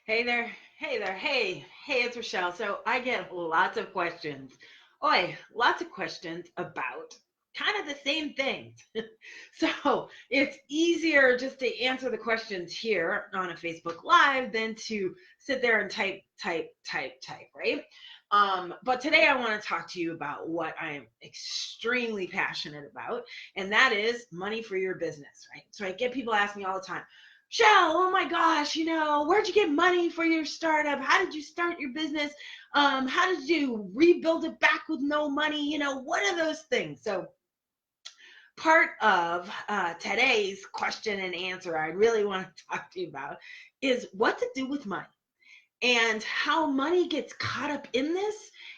Hey there. Hey there. Hey, it's Rochelle. So I get lots of questions. Oi, lots of questions about kind of the same things. So it's easier just to answer the questions here on a Facebook Live than to sit there and type, right? But today I want to talk to you about what I am extremely passionate about, and that is money for your business, right? So I get people ask me all the time, Shell, oh my gosh, where'd you get money for your startup? How did you start your business? How did you rebuild it back with no money? What are those things? So, part of today's question and answer I really want to talk to you about is what to do with money and how money gets caught up in this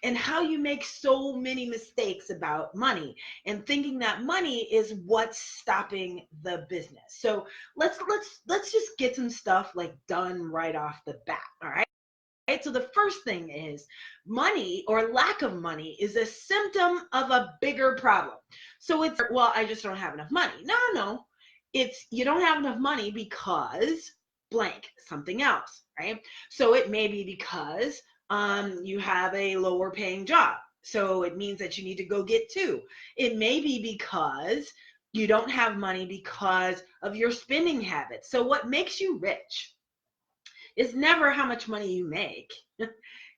and how you make so many mistakes about money and thinking that money is what's stopping the business. So let's just get some stuff like done right off the bat. All right. Right? So the first thing is money or lack of money is a symptom of a bigger problem. So it's, well, I just don't have enough money. No. It's you don't have enough money because blank, something else, right? So it may be because you have a lower paying job. So it means that you need to go get two. It may be because you don't have money because of your spending habits. So what makes you rich is never how much money you make.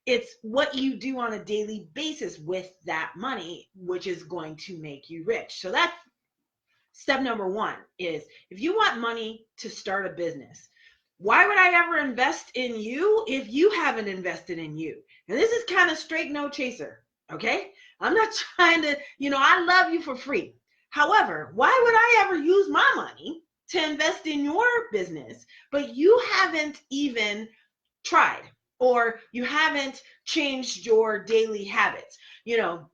It's what you do on a daily basis with that money, which is going to make you rich. So that's step number one is if you want money to start a business, why would I ever invest in you if you haven't invested in you? And this is kind of straight no chaser. Okay. I'm not trying to, I love you for free. However, why would I ever use my money to invest in your business, but you haven't even tried or you haven't changed your daily habits? One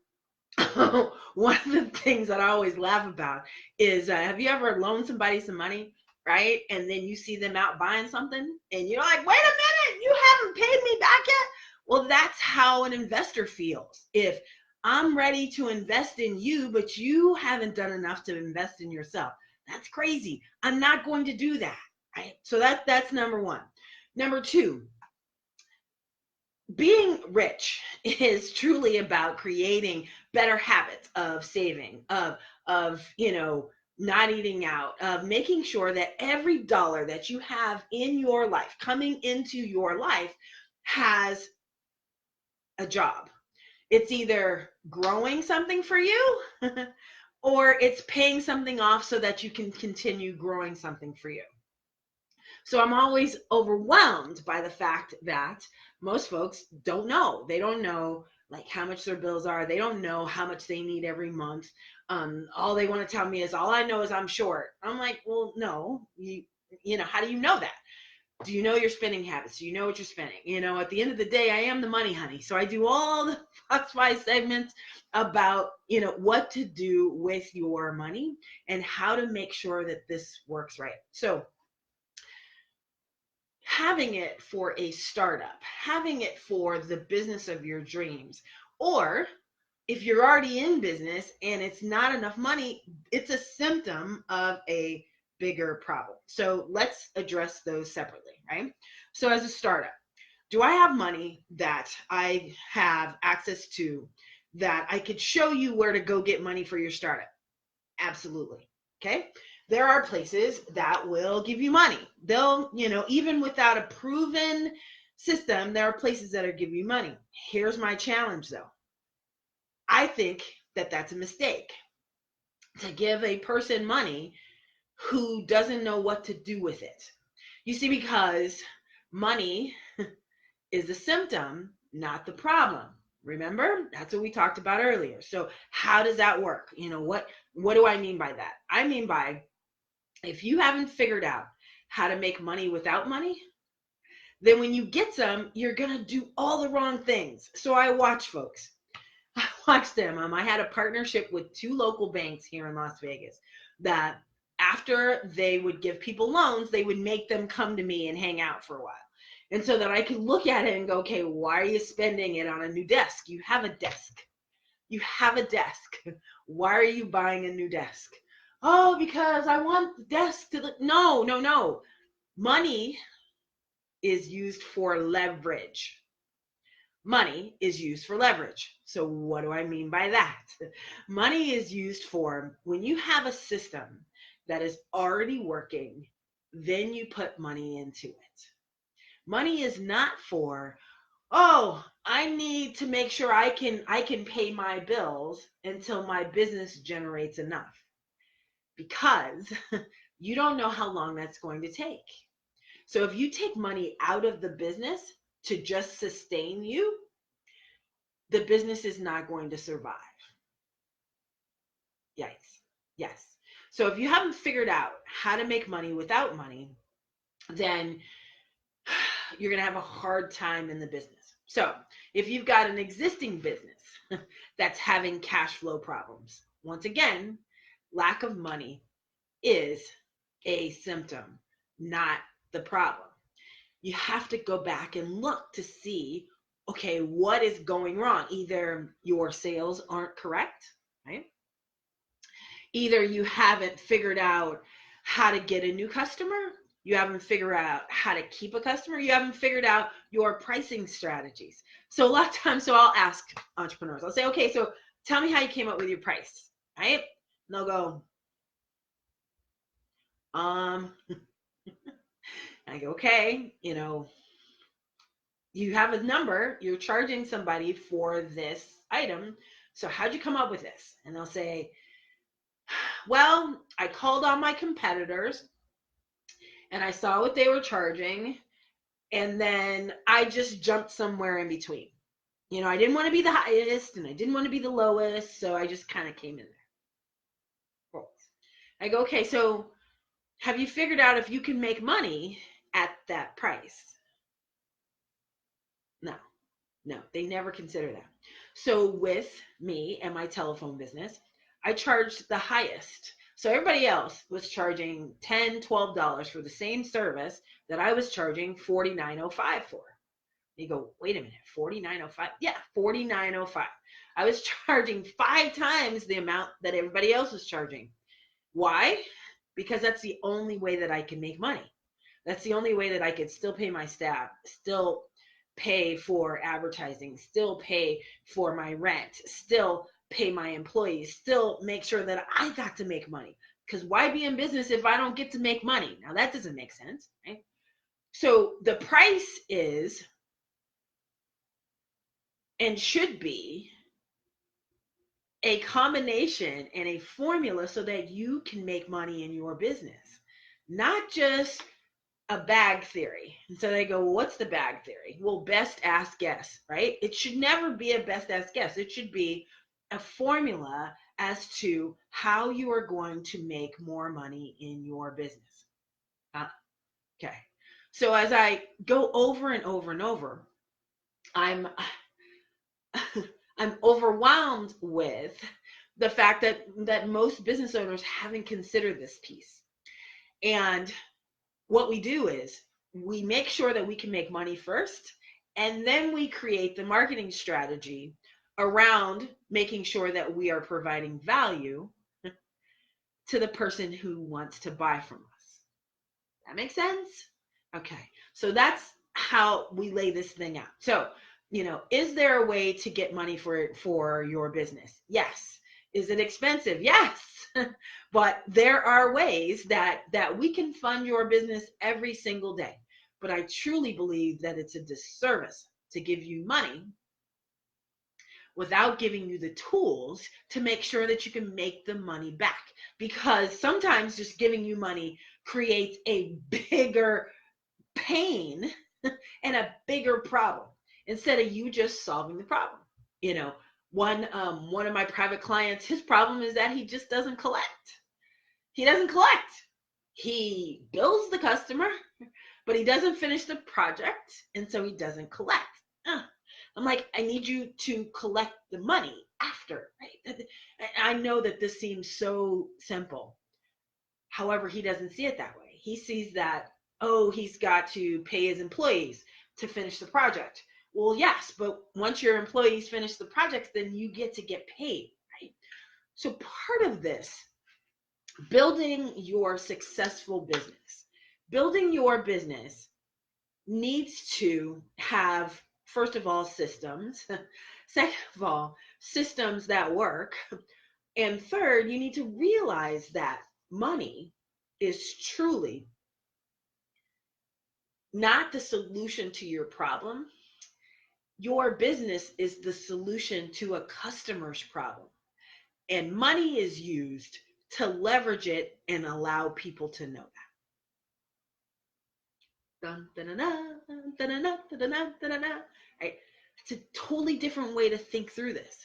of the things that I always laugh about is have you ever loaned somebody some money, right? And then you see them out buying something and you're like, wait a minute, you haven't paid me back yet? Well, that's how an investor feels. If I'm ready to invest in you, but you haven't done enough to invest in yourself, that's crazy. I'm not going to do that, right? So that's number one. Number two, being rich is truly about creating better habits of saving, of not eating out, of making sure that every dollar that you have in your life coming into your life has a job. It's either growing something for you or it's paying something off so that you can continue growing something for you. So I'm always overwhelmed by the fact that most folks don't know. They don't know like how much their bills are. They don't know how much they need every month. All they want to tell me is all I know is I'm short. I'm like, well, no, how do you know that? Do you know your spending habits? Do you know what you're spending? At the end of the day, I am the money honey. So I do all the Fox 5 segments about, what to do with your money and how to make sure that this works right. So having it for a startup, having it for the business of your dreams, or if you're already in business and it's not enough money, it's a symptom of a bigger problem. So let's address those separately, right? So as a startup, do I have money that I have access to that I could show you where to go get money for your startup? Absolutely. Okay. There are places that will give you money. They'll, even without a proven system, there are places that'll give you money. Here's my challenge though. I think that that's a mistake to give a person money who doesn't know what to do with it. You see, because money is a symptom, not the problem. Remember? That's what we talked about earlier. So how does that work? What do I mean by that? I mean by if you haven't figured out how to make money without money, then when you get some, you're going to do all the wrong things. So I watch folks. I watched them. I had a partnership with two local banks here in Las Vegas that after they would give people loans, they would make them come to me and hang out for a while. And so that I could look at it and go, okay, why are you spending it on a new desk? You have a desk. You have a desk. Why are you buying a new desk? Oh, because I want the desk to look. No. Money is used for leverage. Money is used for leverage. So what do I mean by that? Money is used for when you have a system that is already working, then you put money into it. Money is not for, oh, I need to make sure I can pay my bills until my business generates enough. Because you don't know how long that's going to take. So if you take money out of the business to just sustain you, the business is not going to survive. Yikes. Yes. So if you haven't figured out how to make money without money, then you're going to have a hard time in the business. So if you've got an existing business that's having cash flow problems, once again, lack of money is a symptom, not the problem. You have to go back and look to see, okay, what is going wrong? Either your sales aren't correct, right? Either you haven't figured out how to get a new customer, you haven't figured out how to keep a customer, you haven't figured out your pricing strategies. So a lot of times, so I'll ask entrepreneurs, I'll say, okay, so tell me how you came up with your price, right? And they'll go, I go, okay, you have a number, you're charging somebody for this item. So how'd you come up with this? And they'll say, well, I called on my competitors and I saw what they were charging. And then I just jumped somewhere in between. I didn't want to be the highest and I didn't want to be the lowest. So I just kind of came in there. I go, okay, so have you figured out if you can make money at that price? No, they never consider that. So with me and my telephone business, I charged the highest. So everybody else was charging $10, $12 for the same service that I was charging $49.05 for. You go, wait a minute, $49.05? Yeah, $49.05. I was charging 5 times the amount that everybody else was charging. Why? Because that's the only way that I can make money. That's the only way that I could still pay my staff, still pay for advertising, still pay for my rent, still pay my employees, still make sure that I got to make money. Because why be in business if I don't get to make money? Now that doesn't make sense, right? So the price is and should be a combination and a formula so that you can make money in your business, not just a bag theory. And so they go, well, what's the bag theory? Well, best ask guess, right? It should never be a best ask guess. It should be a formula as to how you are going to make more money in your business. Okay. So as I go over and over and over, I'm overwhelmed with the fact that most business owners haven't considered this piece. And what we do is we make sure that we can make money first, and then we create the marketing strategy around making sure that we are providing value to the person who wants to buy from us. That makes sense? Okay. So that's how we lay this thing out. So, is there a way to get money for your business? Yes. Is it expensive? Yes. But there are ways that we can fund your business every single day. But I truly believe that it's a disservice to give you money without giving you the tools to make sure that you can make the money back. Because sometimes just giving you money creates a bigger pain and a bigger problem instead of you just solving the problem. One of my private clients, his problem is that he just doesn't collect. He doesn't collect. He bills the customer, but he doesn't finish the project, and so he doesn't collect. I'm like, I need you to collect the money after, right? I know that this seems so simple. However, he doesn't see it that way. He sees that, oh, he's got to pay his employees to finish the project. Well, yes, but once your employees finish the project, then you get to get paid, right? So part of this, building your successful business, building your business needs to have, first of all, systems. Second of all, systems that work. And third, you need to realize that money is truly not the solution to your problem. Your business is the solution to a customer's problem. And money is used to leverage it and allow people to know that. Dun, dun, dun, dun, dun, dun, dun, dun, dun, dun. Right? It's a totally different way to think through this.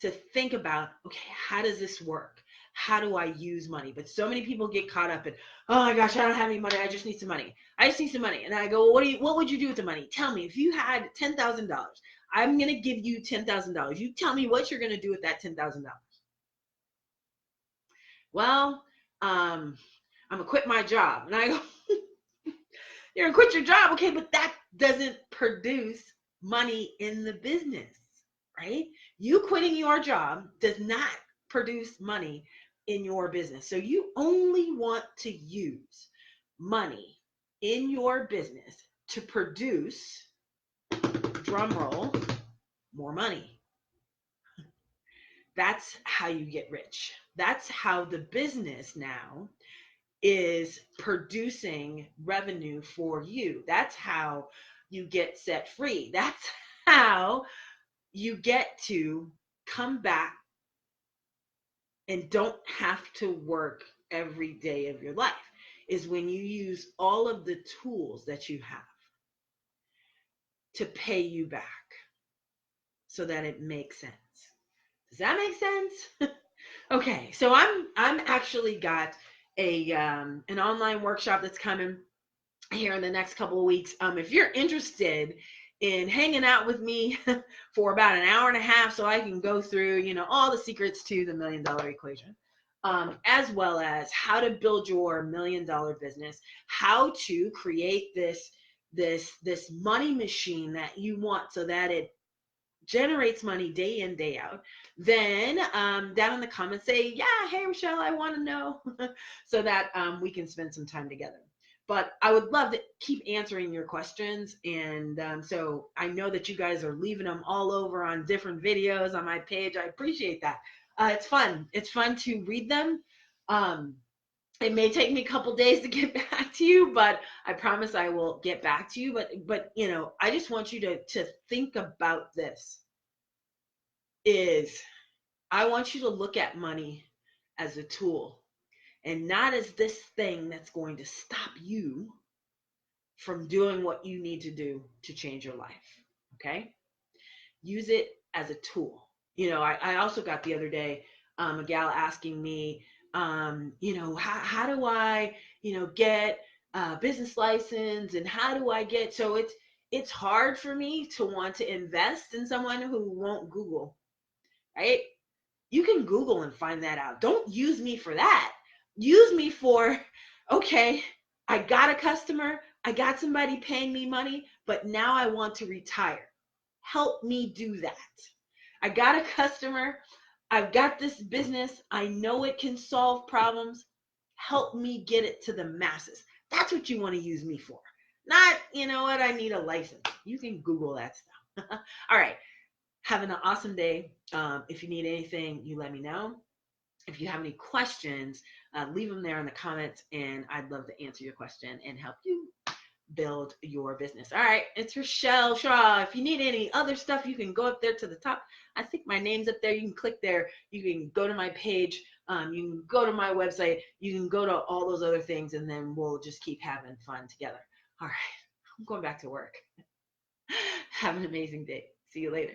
To think about, okay, how does this work? How do I use money? But so many people get caught up in, oh my gosh, I don't have any money. I just need some money. I just need some money. And I go, well, what would you do with the money? Tell me. If you had $10,000, I'm going to give you $10,000. You tell me what you're going to do with that $10,000. Well, I'm going to quit my job. And I go, you're going to quit your job. Okay, but that doesn't produce money in the business, right? You quitting your job does not produce money in your business. So you only want to use money in your business to produce, drum roll, more money. That's how you get rich. That's how the business now is producing revenue for you. That's how you get set free. That's how you get to come back and don't have to work every day of your life, is when you use all of the tools that you have to pay you back so that it makes sense. Does that make sense? Okay, so I'm actually got a an online workshop that's coming here in the next couple of weeks. If you're interested in hanging out with me for about an hour and a half, so I can go through, all the secrets to the $1 million equation, as well as how to build your $1 million business, how to create this money machine that you want so that it generates money day in, day out, then down in the comments say, yeah, hey, Rochelle, I want to know, so that we can spend some time together. But I would love to keep answering your questions. And so I know that you guys are leaving them all over on different videos on my page. I appreciate that. It's fun. It's fun to read them. It may take me a couple days to get back to you, but I promise I will get back to you. But I just want you to think about this. I want you to look at money as a tool and not as this thing that's going to stop you from doing what you need to do to change your life. Okay? Use it as a tool. I also got the other day a gal asking me, how do I, get a business license, and how do I get, so it's hard for me to want to invest in someone who won't Google, right? You can Google and find that out. Don't use me for that. Use me for, okay, I got a customer, I got somebody paying me money, but now I want to retire. Help me do that. I got a customer, I've got this business, I know it can solve problems. Help me get it to the masses. That's what you want to use me for. Not, what, I need a license. You can Google that stuff. All right. Having an awesome day. If you need anything, you let me know. If you have any questions, leave them there in the comments, and I'd love to answer your question and help you build your business. All right, it's Rochelle Shaw. If you need any other stuff, you can go up there to the top. I think my name's up there. You can click there. You can go to my page. You can go to my website. You can go to all those other things, and then we'll just keep having fun together. All right, I'm going back to work. Have an amazing day. See you later.